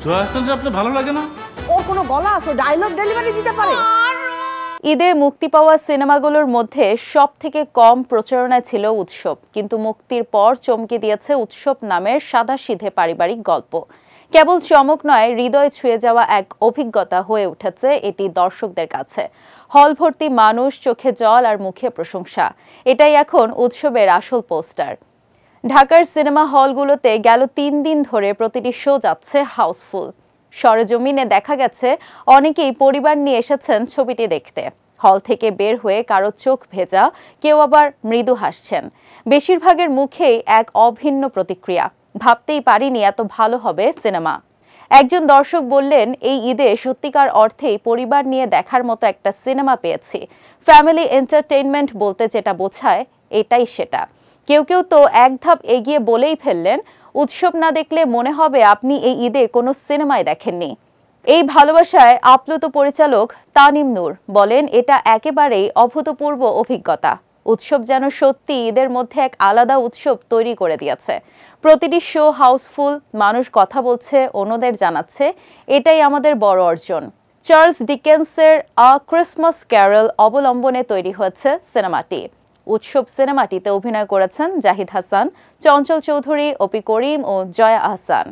জয়া হাসানকে আপনার ভালো লাগে না? ওর কোনো গলা আছে, ডায়লগ ডেলিভারি দিতে পারে। ঈদে মুক্তি পাওয়া সিনেমাগুলোর মধ্যে সবথেকে কম প্রচারণায় ছিল উৎসব, কিন্তু মুক্তির পর চমকে দিয়েছে উৎসব নামের সাদাসিধে পারিবারিক গল্প। কেবল চমক নয়, হৃদয় ছুঁয়ে যাওয়া এক অভিজ্ঞতা হয়ে উঠেছে এটি দর্শকদের কাছে। হল ভর্তি মানুষ, চোখে জল আর মুখে প্রশংসা, এটাই এখন উৎসবের আসল পোস্টার। ঢাকার সিনেমা হলগুলোতে গেল 3 দিন ধরে প্রতিটি শো যাচ্ছে হাউসফুল। সরেজমিনে দেখা গেছে অনেকেই পরিবার নিয়ে এসেছেন ছবিটি দেখতে। হল থেকে বের হয়ে কারো চোখ ভেজা, কেউ আবার মৃদু হাসছেন। বেশিরভাগের মুখেই এক অভিন্ন প্রতিক্রিয়া, ভাবতেই পারিনি এত ভালো হবে সিনেমা। একজন দর্শক বললেন, এই ঈদে সত্যিকার অর্থেই পরিবার নিয়ে দেখার মতো একটা সিনেমা পেয়েছি। ফ্যামিলি এন্টারটেইনমেন্ট বলতে যেটা বোঝায়, এটাই সেটা। কেউ কেউ তো এক ধাপ এগিয়ে বলেই ফেললেন, উৎসব না দেখলে মনে হবে আপনি এই ঈদে কোনো সিনেমায় দেখেননি। এই ভালোবাসায় আপ্লুত পরিচালক তানিম নূর বলেন, এটা একেবারেই অভূতপূর্ব অভিজ্ঞতা। উৎসব যেন সত্যি ঈদের মধ্যে এক আলাদা উৎসব তৈরি করে দিয়েছে। প্রতিটি শো হাউসফুল, মানুষ কথা বলছে, অন্যদের জানাচ্ছে, এটাই আমাদের বড় অর্জন। চার্লস ডিকেন্সের আ ক্রিসমাস ক্যারল অবলম্বনে তৈরি হয়েছে সিনেমাটি। উৎসব সিনেমাটিতে অভিনয় করেছেন জাহিদ হাসান, চঞ্চল চৌধুরী, অপি করিম ও জয়া আহসান।